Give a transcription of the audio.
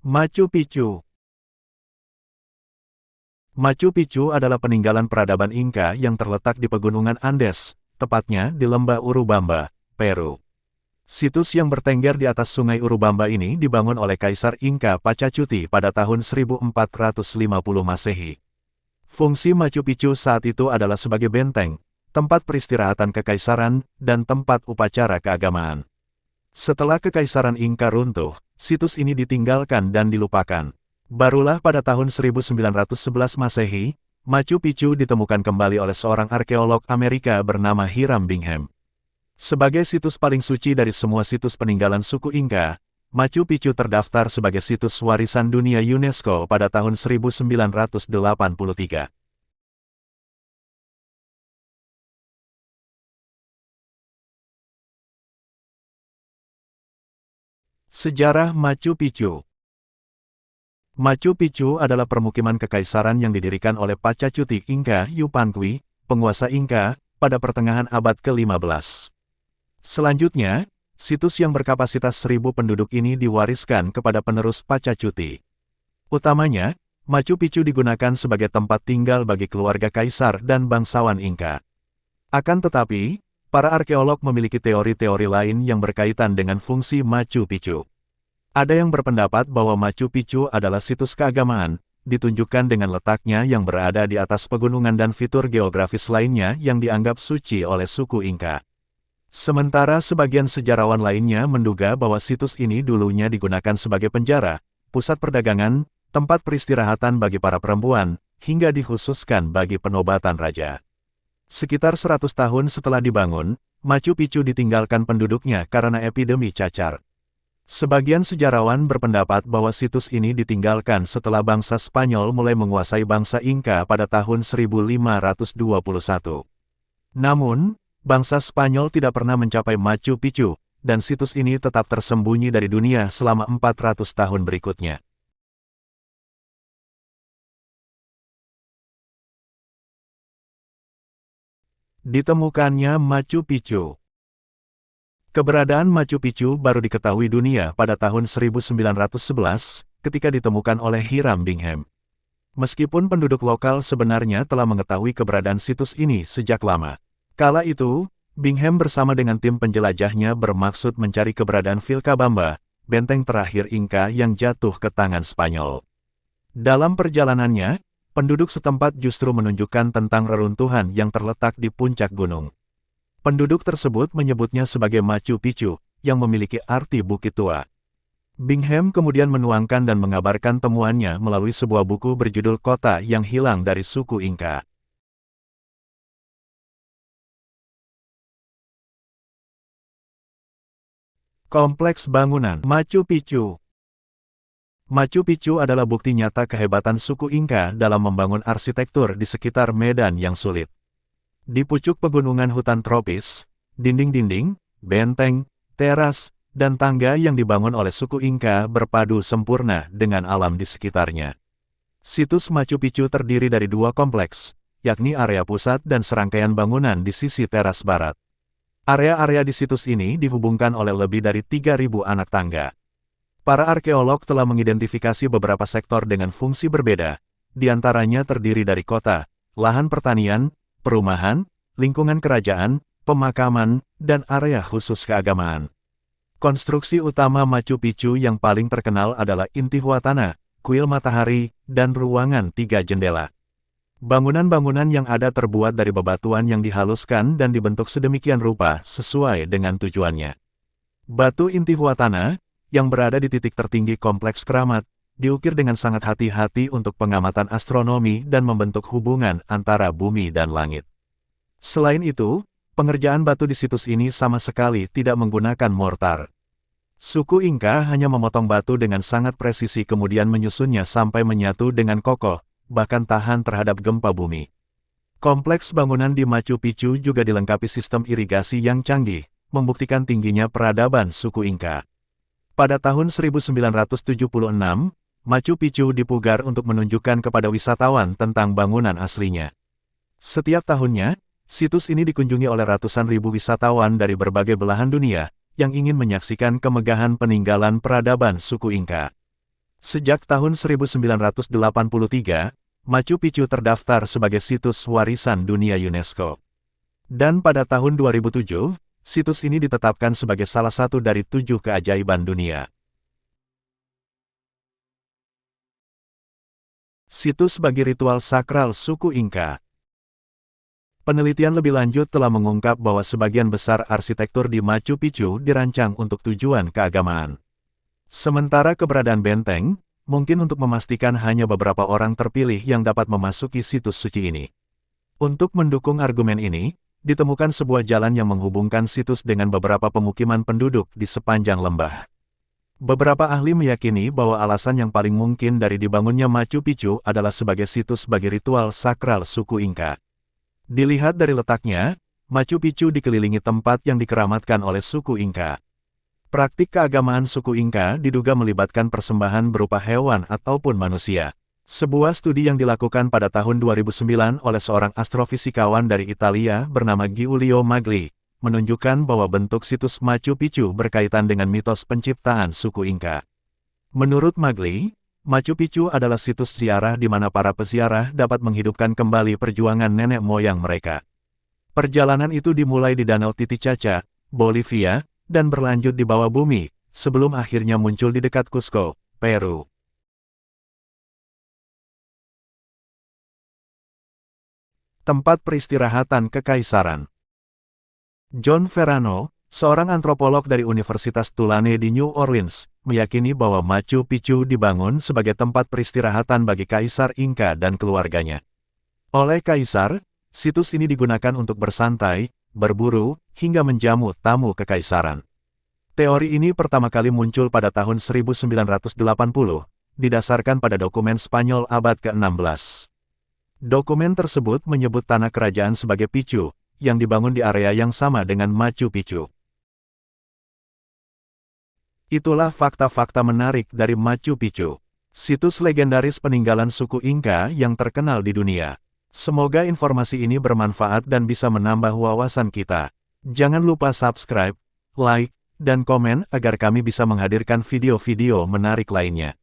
Machu Picchu. Machu Picchu adalah peninggalan peradaban Inka yang terletak di pegunungan Andes, tepatnya di lembah Urubamba, Peru. Situs yang bertengger di atas sungai Urubamba ini dibangun oleh Kaisar Inka Pachacuti pada tahun 1450 Masehi. Fungsi Machu Picchu saat itu adalah sebagai benteng, tempat peristirahatan kekaisaran, dan tempat upacara keagamaan. Setelah kekaisaran Inka runtuh, situs ini ditinggalkan dan dilupakan. Barulah pada tahun 1911 Masehi, Machu Picchu ditemukan kembali oleh seorang arkeolog Amerika bernama Hiram Bingham. Sebagai situs paling suci dari semua situs peninggalan suku Inka, Machu Picchu terdaftar sebagai situs warisan dunia UNESCO pada tahun 1983. Sejarah Machu Picchu. Machu Picchu adalah permukiman kekaisaran yang didirikan oleh Pachacuti Inca Yupanqui, penguasa Inka, pada pertengahan abad ke-15. Selanjutnya, situs yang berkapasitas 1.000 penduduk ini diwariskan kepada penerus Pachacuti. Utamanya, Machu Picchu digunakan sebagai tempat tinggal bagi keluarga kaisar dan bangsawan Inka. Akan tetapi, para arkeolog memiliki teori-teori lain yang berkaitan dengan fungsi Machu Picchu. Ada yang berpendapat bahwa Machu Picchu adalah situs keagamaan, ditunjukkan dengan letaknya yang berada di atas pegunungan dan fitur geografis lainnya yang dianggap suci oleh suku Inka. Sementara sebagian sejarawan lainnya menduga bahwa situs ini dulunya digunakan sebagai penjara, pusat perdagangan, tempat peristirahatan bagi para perempuan, hingga dikhususkan bagi penobatan raja. Sekitar 100 tahun setelah dibangun, Machu Picchu ditinggalkan penduduknya karena epidemi cacar. Sebagian sejarawan berpendapat bahwa situs ini ditinggalkan setelah bangsa Spanyol mulai menguasai bangsa Inka pada tahun 1521. Namun, bangsa Spanyol tidak pernah mencapai Machu Picchu, dan situs ini tetap tersembunyi dari dunia selama 400 tahun berikutnya. Ditemukannya Machu Picchu. Keberadaan Machu Picchu baru diketahui dunia pada tahun 1911, ketika ditemukan oleh Hiram Bingham. Meskipun penduduk lokal sebenarnya telah mengetahui keberadaan situs ini sejak lama. Kala itu, Bingham bersama dengan tim penjelajahnya bermaksud mencari keberadaan Vilcabamba, benteng terakhir Inka yang jatuh ke tangan Spanyol. Dalam perjalanannya, penduduk setempat justru menunjukkan tentang reruntuhan yang terletak di puncak gunung. Penduduk tersebut menyebutnya sebagai Machu Picchu, yang memiliki arti Bukit Tua. Bingham kemudian menuangkan dan mengabarkan temuannya melalui sebuah buku berjudul Kota yang Hilang dari Suku Inka. Kompleks bangunan Machu Picchu. Machu Picchu adalah bukti nyata kehebatan suku Inka dalam membangun arsitektur di sekitar medan yang sulit. Di pucuk pegunungan hutan tropis, dinding-dinding, benteng, teras, dan tangga yang dibangun oleh suku Inka berpadu sempurna dengan alam di sekitarnya. Situs Machu Picchu terdiri dari dua kompleks, yakni area pusat dan serangkaian bangunan di sisi teras barat. Area-area di situs ini dihubungkan oleh lebih dari 3.000 anak tangga. Para arkeolog telah mengidentifikasi beberapa sektor dengan fungsi berbeda, di antaranya terdiri dari kota, lahan pertanian, perumahan, lingkungan kerajaan, pemakaman, dan area khusus keagamaan. Konstruksi utama Machu Picchu yang paling terkenal adalah Intihuatana, kuil matahari, dan ruangan 3 jendela. Bangunan-bangunan yang ada terbuat dari bebatuan yang dihaluskan dan dibentuk sedemikian rupa sesuai dengan tujuannya. Batu Intihuatana, yang berada di titik tertinggi kompleks keramat, diukir dengan sangat hati-hati untuk pengamatan astronomi dan membentuk hubungan antara bumi dan langit. Selain itu, pengerjaan batu di situs ini sama sekali tidak menggunakan mortar. Suku Inka hanya memotong batu dengan sangat presisi kemudian menyusunnya sampai menyatu dengan kokoh, bahkan tahan terhadap gempa bumi. Kompleks bangunan di Machu Picchu juga dilengkapi sistem irigasi yang canggih, membuktikan tingginya peradaban suku Inka. Pada tahun 1976, Machu Picchu dipugar untuk menunjukkan kepada wisatawan tentang bangunan aslinya. Setiap tahunnya, situs ini dikunjungi oleh ratusan ribu wisatawan dari berbagai belahan dunia, yang ingin menyaksikan kemegahan peninggalan peradaban suku Inka. Sejak tahun 1983, Machu Picchu terdaftar sebagai situs warisan dunia UNESCO. Dan pada tahun 2007, situs ini ditetapkan sebagai salah satu dari 7 keajaiban dunia. Situs bagi ritual sakral suku Inka. Penelitian lebih lanjut telah mengungkap bahwa sebagian besar arsitektur di Machu Picchu dirancang untuk tujuan keagamaan. Sementara keberadaan benteng, mungkin untuk memastikan hanya beberapa orang terpilih yang dapat memasuki situs suci ini. Untuk mendukung argumen ini, ditemukan sebuah jalan yang menghubungkan situs dengan beberapa pemukiman penduduk di sepanjang lembah. Beberapa ahli meyakini bahwa alasan yang paling mungkin dari dibangunnya Machu Picchu adalah sebagai situs bagi ritual sakral suku Inka. Dilihat dari letaknya, Machu Picchu dikelilingi tempat yang dikeramatkan oleh suku Inka. Praktik keagamaan suku Inka diduga melibatkan persembahan berupa hewan ataupun manusia. Sebuah studi yang dilakukan pada tahun 2009 oleh seorang astrofisikawan dari Italia bernama Giulio Magli, menunjukkan bahwa bentuk situs Machu Picchu berkaitan dengan mitos penciptaan suku Inka. Menurut Magli, Machu Picchu adalah situs ziarah di mana para peziarah dapat menghidupkan kembali perjuangan nenek moyang mereka. Perjalanan itu dimulai di Danau Titicaca, Bolivia, dan berlanjut di bawah bumi, sebelum akhirnya muncul di dekat Cusco, Peru. Tempat peristirahatan kekaisaran. John Verrano, seorang antropolog dari Universitas Tulane di New Orleans, meyakini bahwa Machu Picchu dibangun sebagai tempat peristirahatan bagi Kaisar Inka dan keluarganya. Oleh Kaisar, situs ini digunakan untuk bersantai, berburu, hingga menjamu tamu kekaisaran. Teori ini pertama kali muncul pada tahun 1980, didasarkan pada dokumen Spanyol abad ke-16. Dokumen tersebut menyebut tanah kerajaan sebagai Picchu, yang dibangun di area yang sama dengan Machu Picchu. Itulah fakta-fakta menarik dari Machu Picchu, situs legendaris peninggalan suku Inka yang terkenal di dunia. Semoga informasi ini bermanfaat dan bisa menambah wawasan kita. Jangan lupa subscribe, like, dan komen agar kami bisa menghadirkan video-video menarik lainnya.